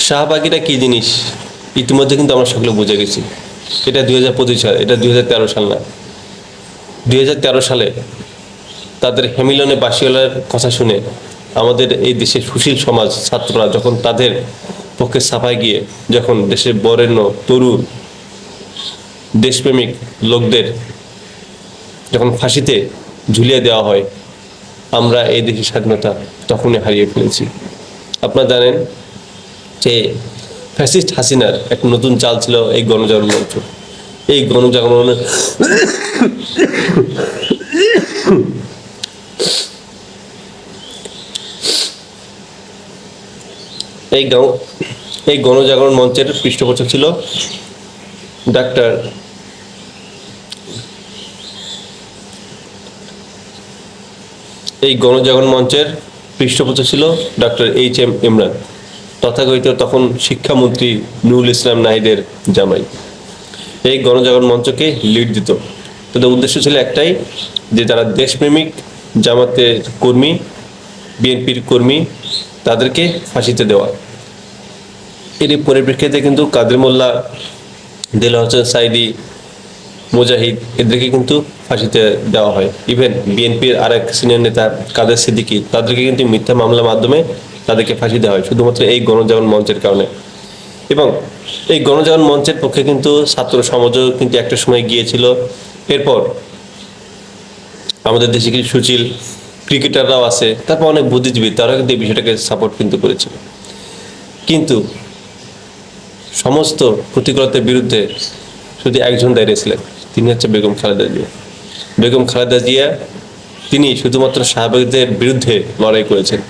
শাহবাগীরা কি জিনিস ইতিমধ্যে কিন্তু আমরা সকলে বুঝে গেছি। এটা 2025 সাল, এটা 2013 সাল না। 2013 সালে তাদের হেমিলনে বাসিওয়ালার কথা শুনে আমাদের এই দেশের সুশীল সমাজ ছাত্ররা যখন তাদের পক্ষে সাফায় গিয়ে যখন দেশের বরেণ্য তরুণ দেশপ্রেমিক লোকদের যখন ফাঁসিতে ঝুলিয়ে দেওয়া হয়, আমরা এই দেশের স্বাধীনতা তখনই হারিয়ে ফেলেছি। আপনারা জানেন যে ফ্যাসিস্ট হাসিনার এক নতুন চাল ছিল এই গণজাগরণ মঞ্চ। এই গণজাগরণ এই গণজাগরণ মঞ্চের পৃষ্ঠপোষক ছিল ডাক্তার এই গণজাগরণ মঞ্চের পৃষ্ঠপোষক ছিল ডক্টর H.M. ইমরান, তথাকথিত তখন শিক্ষামন্ত্রী নুরুল ইসলাম নাহিদের জামাই। এই গণজাগরণ মঞ্চকে লিড দিত। তাদের উদ্দেশ্য ছিল একটাই, যে যারা দেশপ্রেমিক জামাতের কর্মী, বিএনপির কর্মী, তাদেরকে ফাঁসিতে দেওয়া। এর পরিপ্রেক্ষিতে কিন্তু কাদের মোল্লা, দেলোয়ার হোসেন সাঈদী, মুজাহিদ এদেরকে কিন্তু ফাঁসিতে দেওয়া হয়। ইভেন বিএনপির আরেক সিনিয়র নেতা কাদের সিদ্দিকী, তাদেরকে কিন্তু মিথ্যা মামলার মাধ্যমে তাদেরকে ফাঁসি দেওয়া হয় শুধুমাত্র এই গণজাগরণ মঞ্চের কারণে। এবং এই গণজাগরণ মঞ্চের পক্ষে কিন্তু ছাত্র সমাজও কিন্তু একটা সময় গিয়েছিল। এরপর আমাদের দেশে কিছু সুশীল ক্রিকেটাররাও আছে, তারপর অনেক বুদ্ধিজীবী, তারা কিন্তু এই বিষয়টাকে সাপোর্ট কিন্তু করেছিল। কিন্তু সমস্ত প্রতিকূলতার বিরুদ্ধে শুধু একজন দাঁড়িয়েছিলেন, তিনি হচ্ছে বেগম খালেদা জিয়া। বেগম খালেদা জিয়া তিনি শুধুমাত্র শাহবাগীদের বিরুদ্ধে লড়াই করেছেন।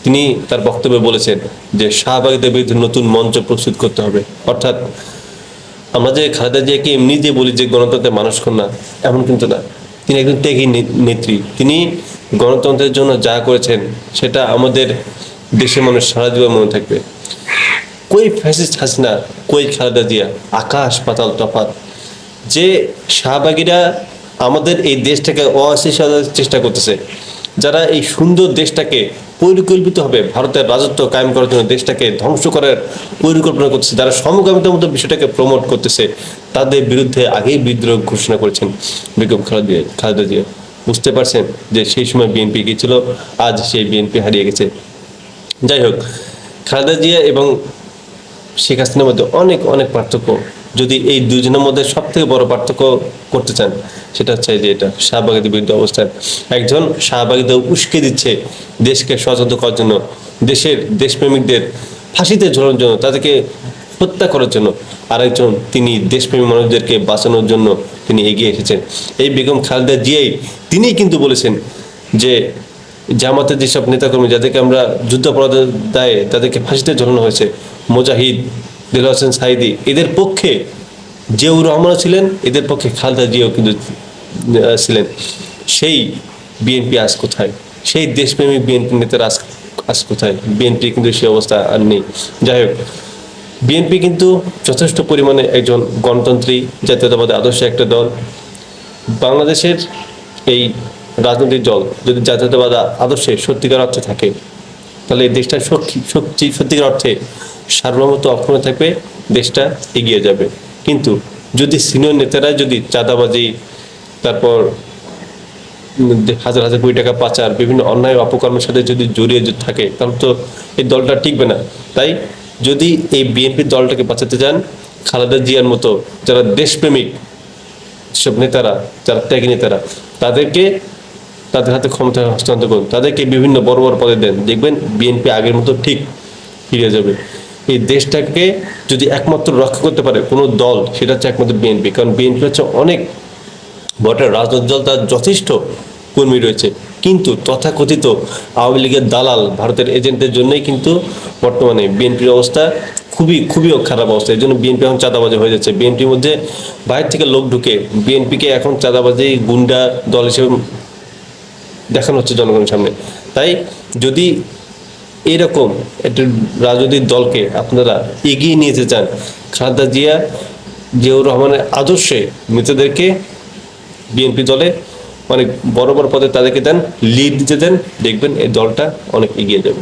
তিনি তার বক্তব্যে বলেছেন যে শাহবাগীদের বিরুদ্ধে নতুন মঞ্চ প্রস্তুত করতে হবে। অর্থাৎ আমরা যে খালেদা জিয়াকে এমনি যে বলি যে গণতন্ত্রের মানুষ কন্যা, এমন কিন্তু না। তিনি একজন ত্যাগী নেত্রী। তিনি গণতন্ত্রের জন্য যা করেছেন সেটা আমাদের দেশের মানুষ সারা জীবন মনে থাকবে। কই ফ্যাসিস্ট হাসিনা, কই খালেদা জিয়া, আকাশ পাতাল তফাৎ। যে শাহবাগীরা আমাদের এই দেশটাকে অস্থিতিশীল করার চেষ্টা করতেছে, যারা এই সুন্দর দেশটাকে পরিকল্পিতভাবে ভারতের রাজত্ব কায়েম করার জন্য দেশটাকে ধ্বংস করার পরিকল্পনা করতেছে, যারা সমকামিতার মতো বিষয়টাকে প্রমোট করতেছে, তাদের বিরুদ্ধে আগেই বিদ্রোহ ঘোষণা করেছেন বেগম খালেদা জিয়া। বুঝতে পারছেন যে সেই সময় বিএনপি গিয়েছিল, আজ সেই বিএনপি হারিয়ে গেছে। যাই হোক, খালেদা জিয়া এবং শেখ হাসিনার মধ্যে অনেক অনেক পার্থক্য। যদি এই দুজনের মধ্যে সব থেকে বড় পার্থক্য করতে চান, সেটা হচ্ছে যে এটা শাহবাগীদের বিরুদ্ধে অবস্থান। একজন শাহবাগীদের উস্কে দিচ্ছে দেশকে স্বতন্ত্র করার জন্য, দেশের দেশপ্রেমিকদের ফাঁসিতে ঝোলানোর জন্য, তাদেরকে হত্যা করার জন্য। আরেকজন তিনি দেশপ্রেমী মানুষদেরকে বাঁচানোর জন্য তিনি এগিয়ে এসেছেন। এই বেগম খালেদা জিয়াই তিনিই কিন্তু বলেছেন যে জামাতের যেসব নেতাকর্মী যাদেরকে আমরা যুদ্ধাপরাধের দায়ে তাদেরকে ফাঁসিতে ঝোলানো হয়েছে, মুজাহিদ, দেলোয়ার হোসেন সাঈদী, এদের পক্ষে জিয়াউর রহমানও ছিলেন, এদের পক্ষে খালেদা জিয়াও কিন্তু ছিলেন। সেই বিএনপি আজ কোথায়? সেই দেশপ্রেমিক বিএনপি নেতারা আজ কোথায়? বিএনপি কিন্তু সেই অবস্থা আর নেই। যাই হোক, বিএনপি কিন্তু যথেষ্ট পরিমাণে একজন গণতন্ত্রী জাতীয়তাবাদী আদর্শ একটা দল। বাংলাদেশের এই রাজনৈতিক দল যদি জাতীয়তাবাদ আদর্শে সত্যিকার অর্থে থাকে, তাহলে এই দেশটা সত্যিকার অর্থে সার্বভৌমত্ব অক্ষুণ্ণ থাকবে, দেশটা এগিয়ে যাবে। কিন্তু যদি সিনিয়র নেতারা যদি চাঁদাবাজি, তারপর হাজার হাজার কোটি টাকা পাচার, বিভিন্ন অন্যায় অপকর্মের সাথে যদি জড়িয়ে থাকে, তাহলে তো এই দলটা টিকবে না। তাই যদি এই বিএনপির দলটাকে বাঁচাতে চান, খালেদা জিয়ার মতো যারা দেশপ্রেমিক সব নেতারা, যারা ত্যাগী নেতারা, তাদের হাতে ক্ষমতা হস্তান্তর করুন, তাদেরকে বিভিন্ন বড় বড় পদে দেন, দেখবেন বিএনপি আগের মতো ঠিক ফিরে যাবে। এই দেশটাকে যদি একমাত্র রক্ষা করতে পারে কোনো দল, সেটা হচ্ছে একমাত্র বিএনপি। কারণ বিএনপি হচ্ছে অনেক বড় রাজনৈতিক দল, তার যথেষ্ট কর্মী রয়েছে। কিন্তু তথাকথিত আওয়ামী লীগের দালাল, ভারতের এজেন্টদের জন্যই কিন্তু বর্তমানে বিএনপির অবস্থা খুবই খারাপ অবস্থা। এই জন্য বিএনপি এখন চাঁদাবাজি হয়ে যাচ্ছে। বিএনপির মধ্যে বাইরে থেকে লোক ঢুকে বিএনপিকে এখন চাঁদাবাজি, গুন্ডা দল হিসেবে দেখানো হচ্ছে জনগণের সামনে। তাই যদি এরকম একটা রাজনৈতিক দলকে আপনারা এগিয়ে নিয়ে যেতে চান, খালেদা জিয়া, জিয়াউর রহমানের আদর্শে নেতাদেরকে বিএনপি দলে অনেক বড় বড় পদে তাদেরকে দেন, লিড দিতে দেন, দেখবেন এই দলটা অনেক এগিয়ে যাবে।